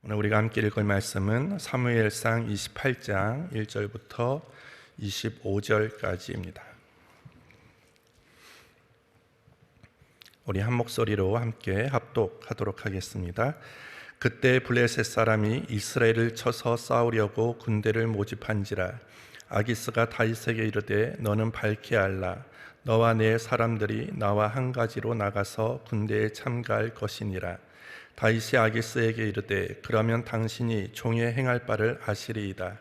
오늘 우리가 함께 읽을 말씀은 사무엘상 28장 1절부터 25절까지입니다. 우리 한 목소리로 함께 합독하도록 하겠습니다. 그때 블레셋 사람이 이스라엘을 쳐서 싸우려고 군대를 모집한지라. 아기스가 다윗에게 이르되 너는 밝히 알라. 너와 내 사람들이 나와 한 가지로 나가서 군대에 참가할 것이니라. 다윗이 아기스에게 이르되 그러면 당신이 종의 행할 바를 아시리이다.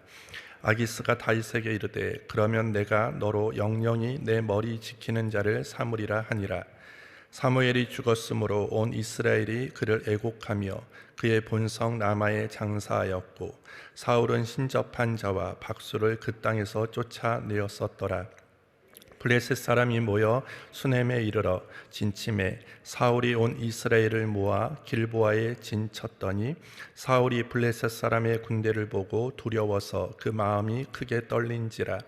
아기스가 다윗에게 이르되 그러면 내가 너로 영영이 내 머리 지키는 자를 삼으리라 하니라. 사무엘이 죽었으므로 온 이스라엘이 그를 애곡하며 그의 본성 라마에 장사하였고 사울은 신접한 자와 박수를 그 땅에서 쫓아내었었더라. 블레셋 사람이 모여 수넴에 이르러 진침해 사울이 온 이스라엘을 모아 길보아에 진쳤더니 사울이 블레셋 사람의 군대를 보고 두려워서 그 마음이 크게 떨린지라.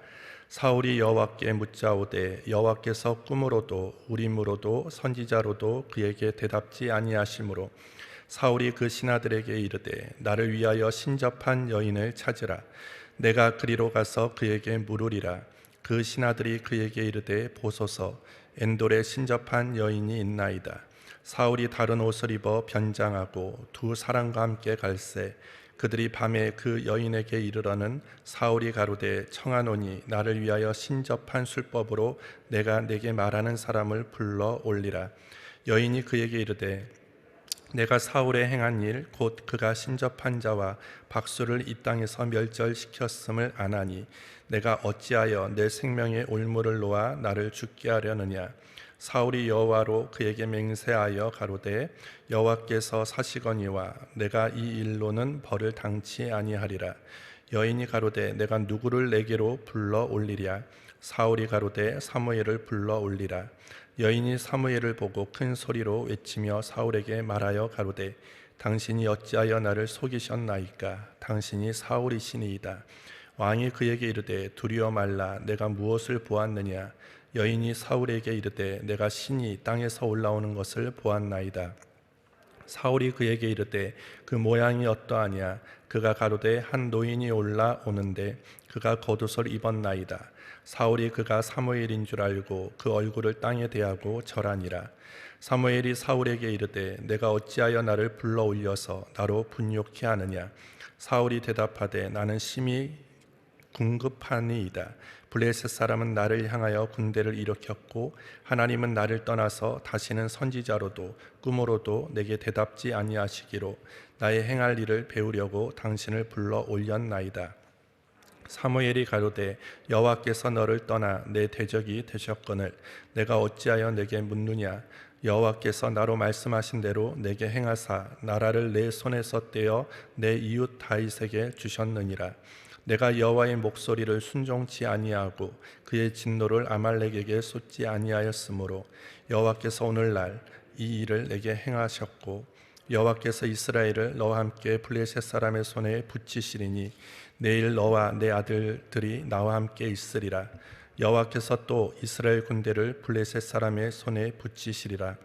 사울이 여호와께 묻자오되 여호와께서 꿈으로도 우림으로도 선지자로도 그에게 대답지 아니하시므로 사울이 그 신하들에게 이르되 나를 위하여 신접한 여인을 찾으라. 내가 그리로 가서 그에게 물으리라. 그 신하들이 그에게 이르되 보소서 엔돌에 신접한 여인이 있나이다. 사울이 다른 옷을 입어 변장하고 두 사람과 함께 갈새. 그들이 밤에 그 여인에게 이르러는 사울이 가로되 청하노니 나를 위하여 신접한 술법으로 내가 내게 말하는 사람을 불러 올리라. 여인이 그에게 이르되 내가 사울의 행한 일 곧 그가 신접한 자와 박수를 이 땅에서 멸절시켰음을 아나니 내가 어찌하여 내 생명의 올무를 놓아 나를 죽게 하려느냐. 사울이 여호와로 그에게 맹세하여 가로되 여호와께서 사시거니와 내가 이 일로는 벌을 당치 아니하리라. 여인이 가로되 내가 누구를 내게로 불러 올리랴. 사울이 가로되 사무엘을 불러 올리라. 여인이 사무엘을 보고 큰 소리로 외치며 사울에게 말하여 가로되 당신이 어찌하여 나를 속이셨나이까. 당신이 사울이시니이다. 왕이 그에게 이르되 두려워 말라. 내가 무엇을 보았느냐. 여인이 사울에게 이르되 내가 신이 땅에서 올라오는 것을 보았나이다. 사울이 그에게 이르되 그 모양이 어떠하냐. 그가 가로되 한 노인이 올라오는데 그가 겉옷을 입었나이다. 사울이 그가 사무엘인 줄 알고 그 얼굴을 땅에 대하고 절하니라. 사무엘이 사울에게 이르되 내가 어찌하여 나를 불러 올려서 나로 분욕케 하느냐. 사울이 대답하되 나는 심히 궁급하니이다. 블레셋 사람은 나를 향하여 군대를 일으켰고 하나님은 나를 떠나서 다시는 선지자로도 꿈으로도 내게 대답지 아니하시기로 나의 행할 일을 배우려고 당신을 불러 올렸나이다. 사무엘이 가로되 여호와께서 너를 떠나 내 대적이 되셨거늘 내가 어찌하여 내게 묻느냐. 여호와께서 나로 말씀하신 대로 내게 행하사 나라를 내 손에서 떼어 내 이웃 다윗에게 주셨느니라. 내가 여호와의 목소리를 순종치 아니하고 그의 진노를 아말렉에게 쏟지 아니하였으므로 여호와께서 오늘날 이 일을 내게 행하셨고 여호와께서 이스라엘을 너와 함께 블레셋 사람의 손에 붙이시리니 내일 너와 내 아들들이 나와 함께 있으리라. 여호와께서 또 이스라엘 군대를 블레셋 사람의 손에 붙이시리라.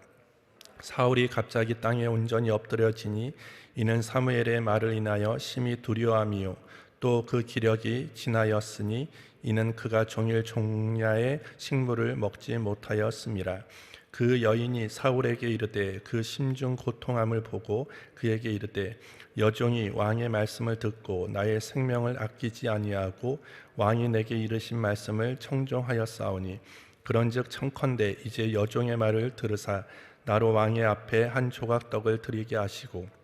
사울이 갑자기 땅에 온전히 엎드려지니 이는 사무엘의 말을 인하여 심히 두려워함이요 또 그 기력이 지나였으니 이는 그가 종일 종야의 식물을 먹지 못하였음이라. 그 여인이 사울에게 이르되 그 심중 고통함을 보고 그에게 이르되 여종이 왕의 말씀을 듣고 나의 생명을 아끼지 아니하고 왕이 내게 이르신 말씀을 청종하였사오니 그런즉 청컨대 이제 여종의 말을 들으사 나로 왕의 앞에 한 조각 떡을 드리게 하시고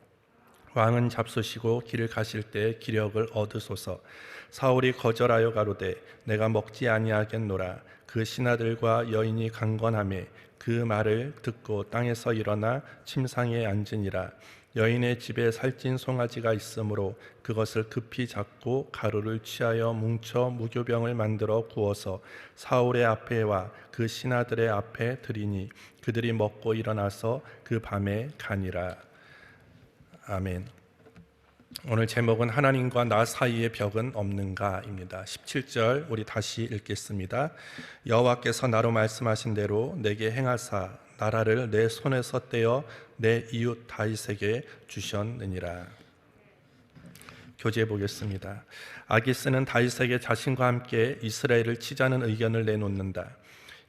왕은 잡수시고 길을 가실 때 기력을 얻으소서. 사울이 거절하여 가로되 내가 먹지 아니하겠노라. 그 신하들과 여인이 강건하매 그 말을 듣고 땅에서 일어나 침상에 앉으니라. 여인의 집에 살찐 송아지가 있으므로 그것을 급히 잡고 가루를 취하여 뭉쳐 무교병을 만들어 구워서 사울의 앞에와 그 신하들의 앞에 드리니 그들이 먹고 일어나서 그 밤에 가니라. 아멘. 오늘 제목은 하나님과 나 사이의 벽은 없는가입니다. 17절 우리 다시 읽겠습니다. 여호와께서 나로 말씀하신 대로 내게 행하사 나라를 내 손에서 떼어 내 이웃 다윗에게 주셨느니라. 교제해 보겠습니다. 아기스는 다윗에게 자신과 함께 이스라엘을 치자는 의견을 내놓는다.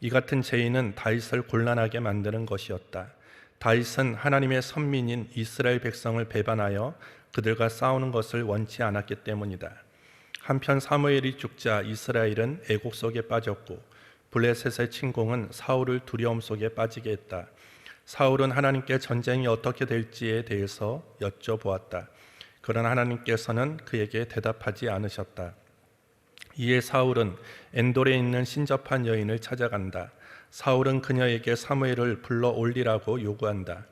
이 같은 제의는 다윗을 곤란하게 만드는 것이었다. 다윗은 하나님의 선민인 이스라엘 백성을 배반하여 그들과 싸우는 것을 원치 않았기 때문이다. 한편 사무엘이 죽자 이스라엘은 애곡 속에 빠졌고 블레셋의 침공은 사울을 두려움 속에 빠지게 했다. 사울은 하나님께 전쟁이 어떻게 될지에 대해서 여쭤보았다. 그러나 하나님께서는 그에게 대답하지 않으셨다. 이에 사울은 엔돌에 있는 신접한 여인을 찾아간다. 사울은 그녀에게 사무엘을 불러 올리라고 요구한다.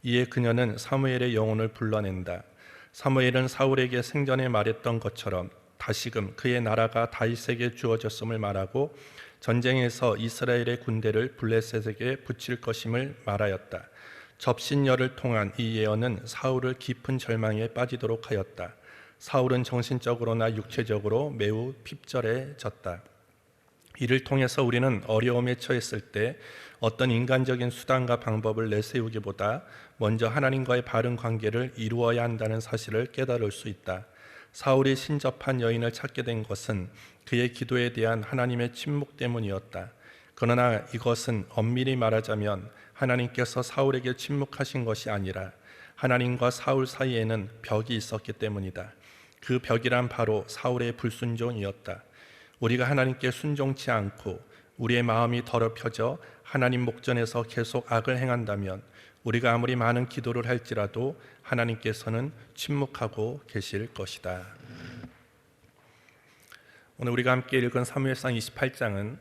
이에 그녀는 사무엘의 영혼을 불러낸다. 사무엘은 사울에게 생전에 말했던 것처럼 다시금 그의 나라가 다윗에게 주어졌음을 말하고 전쟁에서 이스라엘의 군대를 블레셋에게 붙일 것임을 말하였다. 접신녀를 통한 이 예언은 사울을 깊은 절망에 빠지도록 하였다. 사울은 정신적으로나 육체적으로 매우 핍절해졌다. 이를 통해서 우리는 어려움에 처했을 때 어떤 인간적인 수단과 방법을 내세우기보다 먼저 하나님과의 바른 관계를 이루어야 한다는 사실을 깨달을 수 있다. 사울이 신접한 여인을 찾게 된 것은 그의 기도에 대한 하나님의 침묵 때문이었다. 그러나 이것은 엄밀히 말하자면 하나님께서 사울에게 침묵하신 것이 아니라 하나님과 사울 사이에는 벽이 있었기 때문이다. 그 벽이란 바로 사울의 불순종이었다. 우리가 하나님께 순종치 않고 우리의 마음이 더럽혀져 하나님 목전에서 계속 악을 행한다면 우리가 아무리 많은 기도를 할지라도 하나님께서는 침묵하고 계실 것이다. 오늘 우리가 함께 읽은 사무엘상 28장은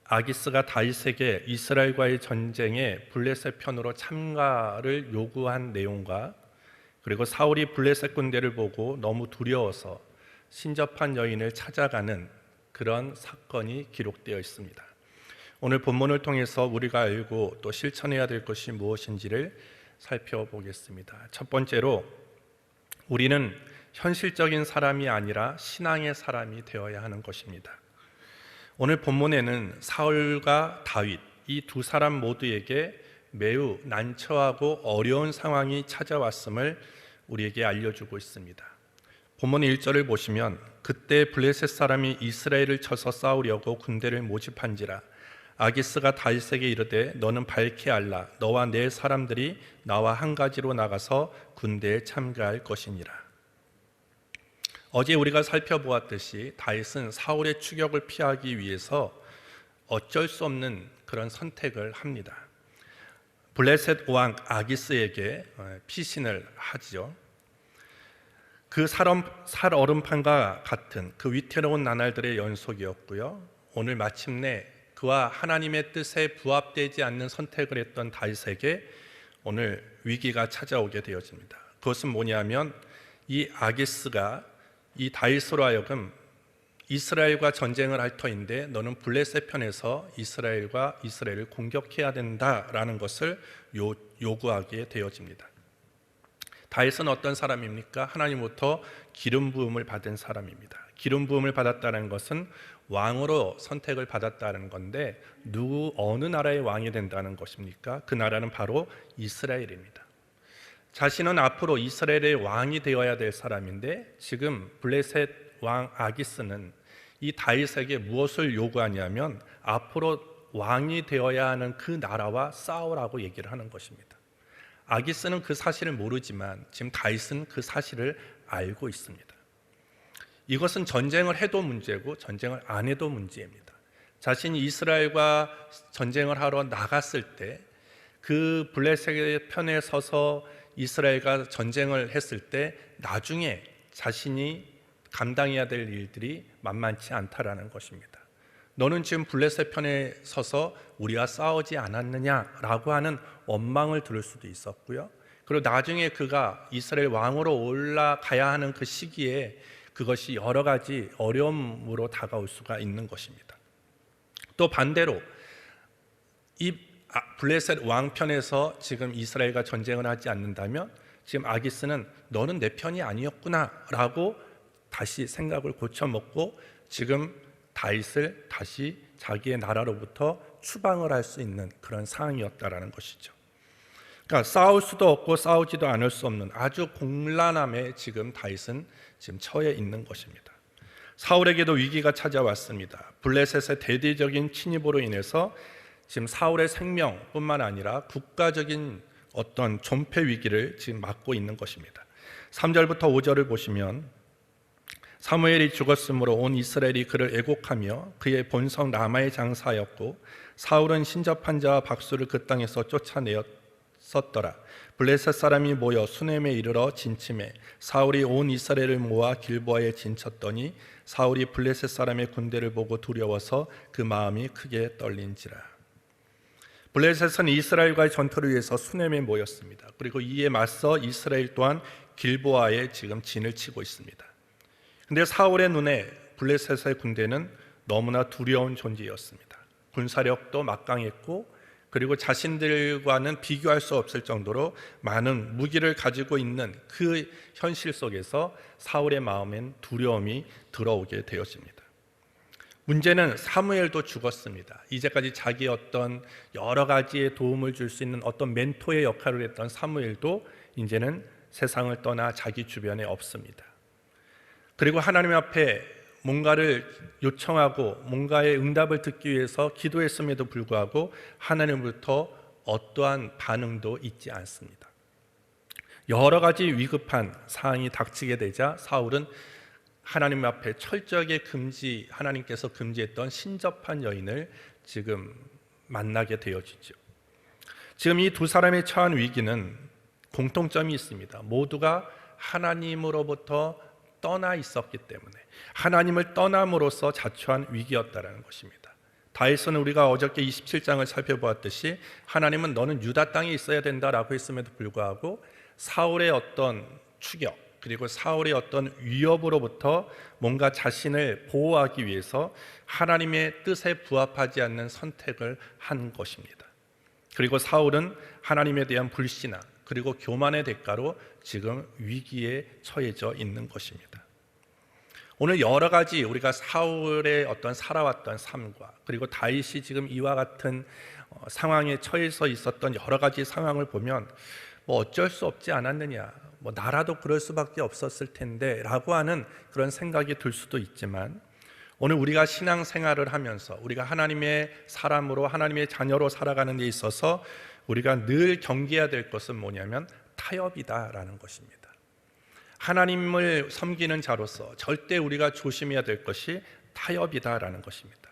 아기스가 다윗에게 이스라엘과의 전쟁에 블레셋 편으로 참가를 요구한 내용과 그리고 사울이 블레셋 군대를 보고 너무 두려워서 신접한 여인을 찾아가는 그런 사건이 기록되어 있습니다. 오늘 본문을 통해서 우리가 알고 또 실천해야 될 것이 무엇인지를 살펴보겠습니다. 첫 번째로 우리는 현실적인 사람이 아니라 신앙의 사람이 되어야 하는 것입니다. 오늘 본문에는 사울과 다윗 이 두 사람 모두에게 매우 난처하고 어려운 상황이 찾아왔음을 우리에게 알려주고 있습니다. 본문 1절을 보시면 그때 블레셋 사람이 이스라엘을 쳐서 싸우려고 군대를 모집한지라 아기스가 다윗에게 이르되 너는 밝히 알라 너와 내 사람들이 나와 한 가지로 나가서 군대에 참가할 것이니라. 어제 우리가 살펴보았듯이 다윗은 사울의 추격을 피하기 위해서 어쩔 수 없는 그런 선택을 합니다. 블레셋 왕 아기스에게 피신을 하죠. 그 살얼음판과 같은 그 위태로운 나날들의 연속이었고요. 오늘 마침내 그와 하나님의 뜻에 부합되지 않는 선택을 했던 다윗에게 오늘 위기가 찾아오게 되어집니다. 그것은 뭐냐면 이 아기스가 이 다윗으로 하여금 이스라엘과 전쟁을 할 터인데 너는 블레셋 편에서 이스라엘을 공격해야 된다라는 것을 요구하게 되어집니다. 다윗은 어떤 사람입니까? 하나님부터 기름 부음을 받은 사람입니다. 기름 부음을 받았다는 것은 왕으로 선택을 받았다는 건데 어느 나라의 왕이 된다는 것입니까? 그 나라는 바로 이스라엘입니다. 자신은 앞으로 이스라엘의 왕이 되어야 될 사람인데 지금 블레셋 왕 아기스는 이 다윗에게 무엇을 요구하냐면 앞으로 왕이 되어야 하는 그 나라와 싸우라고 얘기를 하는 것입니다. 아기스는 그 사실을 모르지만 지금 다윗은 그 사실을 알고 있습니다. 이것은 전쟁을 해도 문제고 전쟁을 안 해도 문제입니다. 자신이 이스라엘과 전쟁을 하러 나갔을 때 그 블레셋의 편에 서서 이스라엘과 전쟁을 했을 때 나중에 자신이 감당해야 될 일들이 만만치 않다라는 것입니다. 너는 지금 블레셋 편에 서서 우리와 싸우지 않았느냐라고 하는 원망을 들을 수도 있었고요. 그리고 나중에 그가 이스라엘 왕으로 올라가야 하는 그 시기에 그것이 여러 가지 어려움으로 다가올 수가 있는 것입니다. 또 반대로 이 블레셋 왕 편에서 지금 이스라엘과 전쟁을 하지 않는다면 지금 아기스는 너는 내 편이 아니었구나 라고 다시 생각을 고쳐먹고 지금 다윗을 다시 자기의 나라로부터 추방을 할 수 있는 그런 상황이었다라는 것이죠. 그러니까 싸울 수도 없고 싸우지도 않을 수 없는 아주 곤란함에 지금 다윗은 지금 처해 있는 것입니다. 사울에게도 위기가 찾아왔습니다. 블레셋의 대대적인 침입으로 인해서 지금 사울의 생명뿐만 아니라 국가적인 어떤 존폐 위기를 지금 맞고 있는 것입니다. 3절부터 5절을 보시면 사무엘이 죽었으므로 온 이스라엘이 그를 애곡하며 그의 본성 라마에 장사하였고 사울은 신접한 자와 박수를 그 땅에서 쫓아내었더라. 블레셋 사람이 모여 수넴에 이르러 진침해 사울이 온 이스라엘을 모아 길보아에 진쳤더니 사울이 블레셋 사람의 군대를 보고 두려워서 그 마음이 크게 떨린지라. 블레셋은 이스라엘과의 전투를 위해서 수넴에 모였습니다. 그리고 이에 맞서 이스라엘 또한 길보아에 지금 진을 치고 있습니다. 그런데 사울의 눈에 블레셋의 군대는 너무나 두려운 존재였습니다. 군사력도 막강했고 그리고 자신들과는 비교할 수 없을 정도로 많은 무기를 가지고 있는 그 현실 속에서 사울의 마음엔 두려움이 들어오게 되었습니다. 문제는 사무엘도 죽었습니다. 이제까지 자기 어떤 여러 가지의 도움을 줄 수 있는 어떤 멘토의 역할을 했던 사무엘도 이제는 세상을 떠나 자기 주변에 없습니다. 그리고 하나님 앞에 뭔가를 요청하고 뭔가의 응답을 듣기 위해서 기도했음에도 불구하고 하나님으로부터 어떠한 반응도 있지 않습니다. 여러 가지 위급한 상황이 닥치게 되자 사울은 하나님 앞에 철저하게 하나님께서 금지했던 신접한 여인을 지금 만나게 되어지죠. 지금 이 두 사람의 처한 위기는 공통점이 있습니다. 모두가 하나님으로부터 떠나 있었기 때문에 하나님을 떠남으로써 자초한 위기였다라는 것입니다. 다윗은 우리가 어저께 27장을 살펴보았듯이 하나님은 너는 유다 땅에 있어야 된다라고 했음에도 불구하고 사울의 어떤 추격 그리고 사울의 어떤 위협으로부터 뭔가 자신을 보호하기 위해서 하나님의 뜻에 부합하지 않는 선택을 한 것입니다. 그리고 사울은 하나님에 대한 불신앙 그리고 교만의 대가로 지금 위기에 처해져 있는 것입니다. 오늘 여러 가지 우리가 사울의 어떤 살아왔던 삶과 그리고 다윗이 지금 이와 같은 상황에 처해서 있었던 여러 가지 상황을 보면 뭐 어쩔 수 없지 않았느냐, 뭐 나라도 그럴 수밖에 없었을 텐데 라고 하는 그런 생각이 들 수도 있지만 오늘 우리가 신앙생활을 하면서 우리가 하나님의 사람으로 하나님의 자녀로 살아가는 데 있어서 우리가 늘 경계해야 될 것은 뭐냐면 타협이다라는 것입니다. 하나님을 섬기는 자로서 절대 우리가 조심해야 될 것이 타협이다라는 것입니다.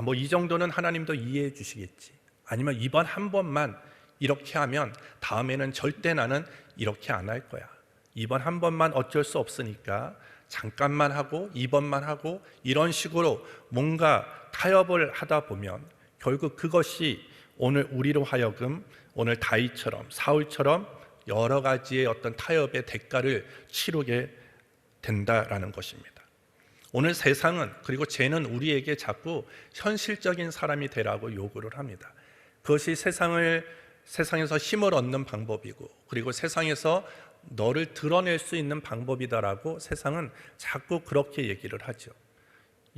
뭐 이 정도는 하나님도 이해해 주시겠지, 아니면 이번 한 번만 이렇게 하면 다음에는 절대 나는 이렇게 안 할 거야, 이번 한 번만 어쩔 수 없으니까 잠깐만 하고 이번만 하고, 이런 식으로 뭔가 타협을 하다 보면 결국 그것이 오늘 우리로 하여금 오늘 다윗처럼 사울처럼 여러 가지의 어떤 타협의 대가를 치르게 된다라는 것입니다. 오늘 세상은, 그리고 죄는 우리에게 자꾸 현실적인 사람이 되라고 요구를 합니다. 그것이 세상에서 힘을 얻는 방법이고, 그리고 세상에서 너를 드러낼 수 있는 방법이다라고 세상은 자꾸 그렇게 얘기를 하죠.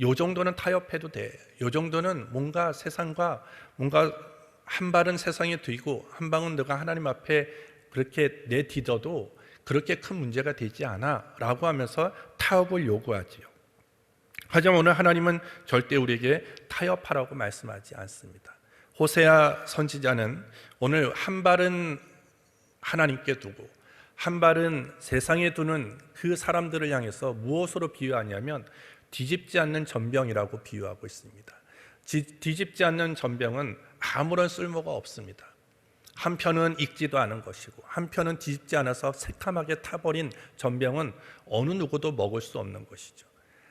요 정도는 타협해도 돼, 요 정도는 뭔가 세상과 뭔가 한 발은 세상에 두고 한 방은 너가 하나님 앞에 그렇게 내딛어도 그렇게 큰 문제가 되지 않아 라고 하면서 타협을 요구하지요. 하지만 오늘 하나님은 절대 우리에게 타협하라고 말씀하지 않습니다. 호세아 선지자는 오늘 한 발은 하나님께 두고 한 발은 세상에 두는 그 사람들을 향해서 무엇으로 비유하냐면 뒤집지 않는 전병이라고 비유하고 있습니다. 뒤집지 않는 전병은 아무런 쓸모가 없습니다. 한편은 익지도 않은 것이고 한편은 뒤집지 않아서 새카맣게 타버린 전병은 어느 누구도 먹을 수 없는 것이죠.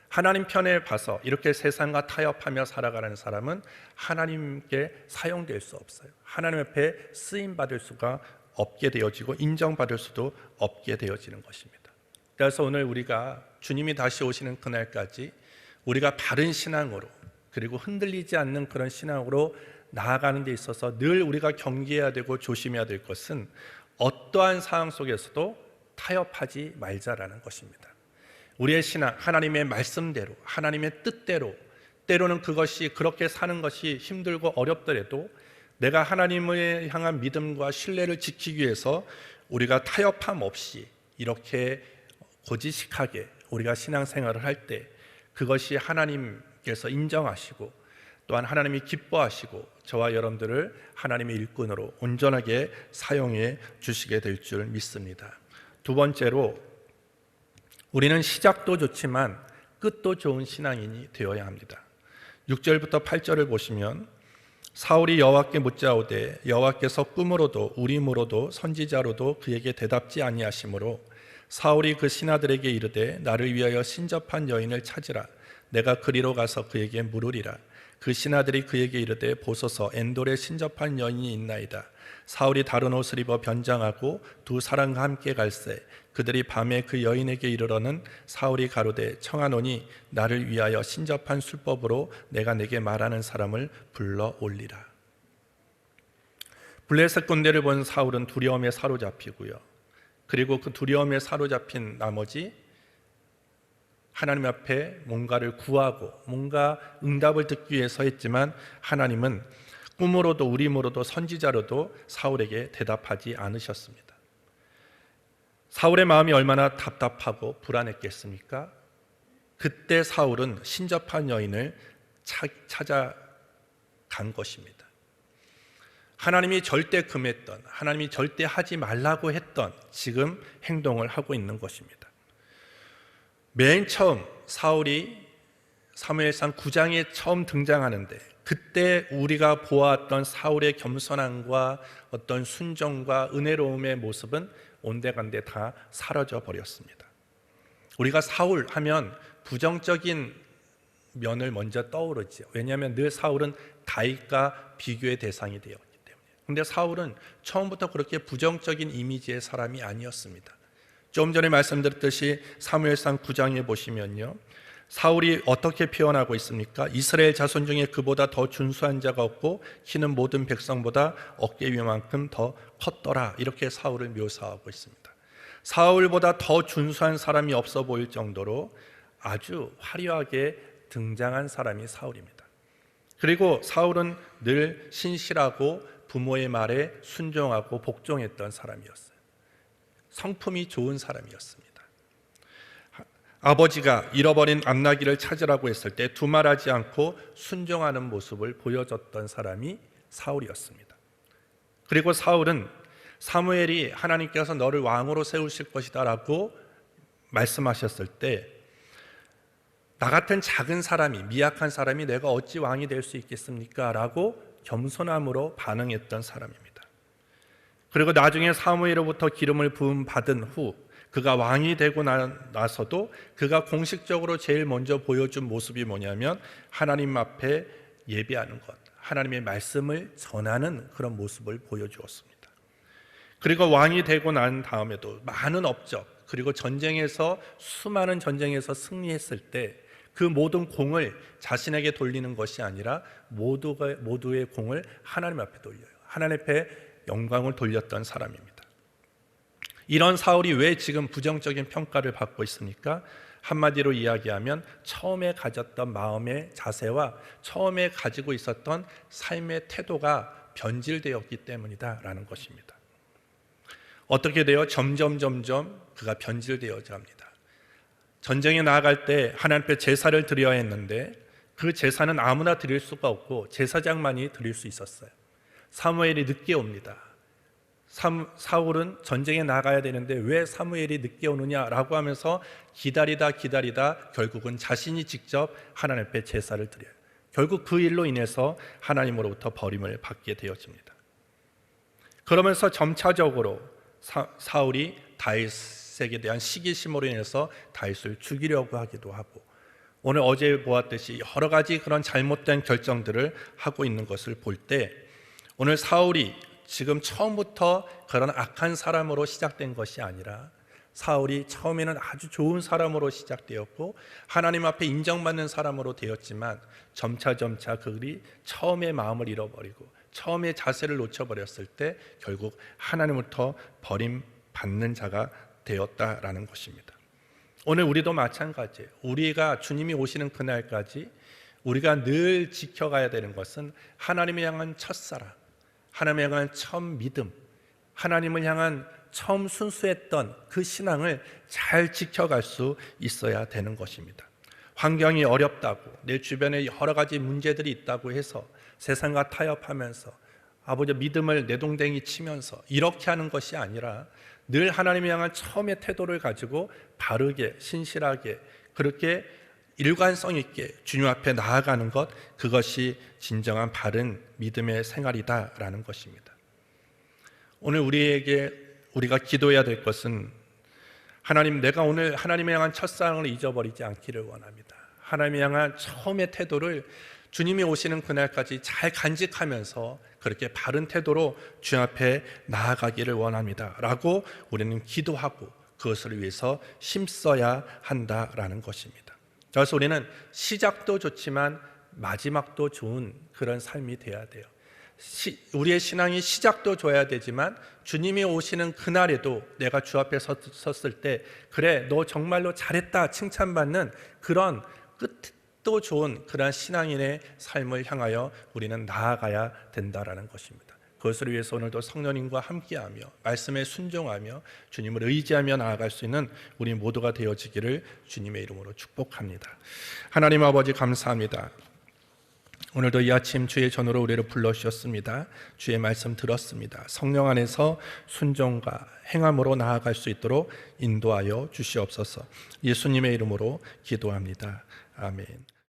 하나님 편에 봐서 이렇게 세상과 타협하며 살아가는 사람은 하나님께 사용될 수 없어요. 하나님 앞에 쓰임받을 수가 없게 되어지고 인정받을 수도 없게 되어지는 것입니다. 그래서 오늘 우리가 주님이 다시 오시는 그날까지 우리가 바른 신앙으로, 그리고 흔들리지 않는 그런 신앙으로 나아가는 데 있어서 늘 우리가 경계해야 되고 조심해야 될 것은 어떠한 상황 속에서도 타협하지 말자라는 것입니다. 우리의 신앙, 하나님의 말씀대로, 하나님의 뜻대로, 때로는 그것이 그렇게 사는 것이 힘들고 어렵더라도 내가 하나님을 향한 믿음과 신뢰를 지키기 위해서 우리가 타협함 없이 이렇게 고지식하게 우리가 신앙생활을 할 때 그것이 하나님께서 인정하시고 또한 하나님이 기뻐하시고 저와 여러분들을 하나님의 일꾼으로 온전하게 사용해 주시게 될 줄 믿습니다. 두 번째로, 우리는 시작도 좋지만 끝도 좋은 신앙인이 되어야 합니다. 6절부터 8절을 보시면 사울이 여호와께 묻자오되 여호와께서 꿈으로도 우림으로도 선지자로도 그에게 대답지 아니하시므로 사울이 그 신하들에게 이르되 나를 위하여 신접한 여인을 찾으라. 내가 그리로 가서 그에게 물으리라. 그 신하들이 그에게 이르되 보소서 엔돌에 신접한 여인이 있나이다. 사울이 다른 옷을 입어 변장하고 두 사람과 함께 갈새 그들이 밤에 그 여인에게 이르러는 사울이 가로되 청하노니 나를 위하여 신접한 술법으로 내가 내게 말하는 사람을 불러 올리라. 블레셋 군대를 본 사울은 두려움에 사로잡히고요. 그리고 그 두려움에 사로잡힌 나머지 하나님 앞에 뭔가를 구하고 뭔가 응답을 듣기 위해서 했지만 하나님은 꿈으로도 우림으로도 선지자로도 사울에게 대답하지 않으셨습니다. 사울의 마음이 얼마나 답답하고 불안했겠습니까? 그때 사울은 신접한 여인을 찾아간 것입니다. 하나님이 절대 금했던, 하나님이 절대 하지 말라고 했던 지금 행동을 하고 있는 것입니다. 맨 처음 사울이 사무엘상 9장에 처음 등장하는데 그때 우리가 보았던 사울의 겸손함과 어떤 순종과 은혜로움의 모습은 온데간데 다 사라져 버렸습니다. 우리가 사울 하면 부정적인 면을 먼저 떠오르죠. 왜냐하면 늘 사울은 다윗과 비교의 대상이 되었기 때문에. 그런데 사울은 처음부터 그렇게 부정적인 이미지의 사람이 아니었습니다. 좀 전에 말씀드렸듯이 사무엘상 9장에 보시면요, 사울이 어떻게 표현하고 있습니까? 이스라엘 자손 중에 그보다 더 준수한 자가 없고 키는 모든 백성보다 어깨 위만큼 더 컸더라. 이렇게 사울을 묘사하고 있습니다. 사울보다 더 준수한 사람이 없어 보일 정도로 아주 화려하게 등장한 사람이 사울입니다. 그리고 사울은 늘 신실하고 부모의 말에 순종하고 복종했던 사람이었어요. 성품이 좋은 사람이었습니다. 아버지가 잃어버린 암나귀를 찾으라고 했을 때 두말하지 않고 순종하는 모습을 보여줬던 사람이 사울이었습니다. 그리고 사울은 사무엘이 하나님께서 너를 왕으로 세우실 것이다 라고 말씀하셨을 때 나 같은 작은 사람이, 미약한 사람이 내가 어찌 왕이 될 수 있겠습니까? 라고 겸손함으로 반응했던 사람입니다. 그리고 나중에 사무엘로부터 기름을 부음 받은 후 그가 왕이 되고 나서도 그가 공식적으로 제일 먼저 보여준 모습이 뭐냐면 하나님 앞에 예배하는 것, 하나님의 말씀을 전하는 그런 모습을 보여주었습니다. 그리고 왕이 되고 난 다음에도 많은 업적, 그리고 전쟁에서 수많은 전쟁에서 승리했을 때 그 모든 공을 자신에게 돌리는 것이 아니라 모두의 공을 하나님 앞에 돌려요. 하나님 앞에 영광을 돌렸던 사람입니다. 이런 사울이 왜 지금 부정적인 평가를 받고 있습니까? 한마디로 이야기하면 처음에 가졌던 마음의 자세와 처음에 가지고 있었던 삶의 태도가 변질되었기 때문이다라는 것입니다. 어떻게 돼요? 점점 그가 변질되어져 갑니다. 전쟁에 나아갈 때 하나님 앞에 제사를 드려야 했는데 그 제사는 아무나 드릴 수가 없고 제사장만이 드릴 수 있었어요. 사무엘이 늦게 옵니다. 사울은 전쟁에 나가야 되는데 왜 사무엘이 늦게 오느냐라고 하면서 기다리다 결국은 자신이 직접 하나님 앞에 제사를 드려요. 결국 그 일로 인해서 하나님으로부터 버림을 받게 되어집니다. 그러면서 점차적으로 사울이 다윗에게 대한 시기심으로 인해서 다윗을 죽이려고 하기도 하고 오늘 어제 보았듯이 여러 가지 그런 잘못된 결정들을 하고 있는 것을 볼 때 오늘 사울이 지금 처음부터 그런 악한 사람으로 시작된 것이 아니라 사울이 처음에는 아주 좋은 사람으로 시작되었고 하나님 앞에 인정받는 사람으로 되었지만 점차 그들이 처음의 마음을 잃어버리고 처음의 자세를 놓쳐버렸을 때 결국 하나님으로부터 버림받는 자가 되었다라는 것입니다. 오늘 우리도 마찬가지예요. 우리가 주님이 오시는 그날까지 우리가 늘 지켜가야 되는 것은 하나님을 향한 첫사랑, 하나님을 향한 처음 믿음, 하나님을 향한 처음 순수했던 그 신앙을 잘 지켜갈 수 있어야 되는 것입니다. 환경이 어렵다고, 내 주변에 여러 가지 문제들이 있다고 해서 세상과 타협하면서 아버지 믿음을 내동댕이 치면서 이렇게 하는 것이 아니라 늘 하나님을 향한 처음의 태도를 가지고 바르게, 신실하게, 그렇게 일관성 있게 주님 앞에 나아가는 것, 그것이 진정한 바른 믿음의 생활이다라는 것입니다. 오늘 우리가 기도해야 될 것은, 하나님, 내가 오늘 하나님을 향한 첫사랑을 잊어버리지 않기를 원합니다. 하나님을 향한 처음의 태도를 주님이 오시는 그날까지 잘 간직하면서 그렇게 바른 태도로 주님 앞에 나아가기를 원합니다 라고 우리는 기도하고 그것을 위해서 힘써야 한다라는 것입니다. 그래서 우리는 시작도 좋지만 마지막도 좋은 그런 삶이 돼야 돼요. 우리의 신앙이 시작도 줘야 되지만 주님이 오시는 그날에도 내가 주 앞에 섰을 때, 그래 너 정말로 잘했다 칭찬받는 그런 끝도 좋은 그런 신앙인의 삶을 향하여 우리는 나아가야 된다라는 것입니다. 그것을 위해서 오늘도 성령님과 함께하며 말씀에 순종하며 주님을 의지하며 나아갈 수 있는 우리 모두가 되어지기를 주님의 이름으로 축복합니다. 하나님 아버지, 감사합니다. 오늘도 이 아침 주의 전으로 우리를 불러주셨습니다. 주의 말씀 들었습니다. 성령 안에서 순종과 행함으로 나아갈 수 있도록 인도하여 주시옵소서. 예수님의 이름으로 기도합니다. 아멘.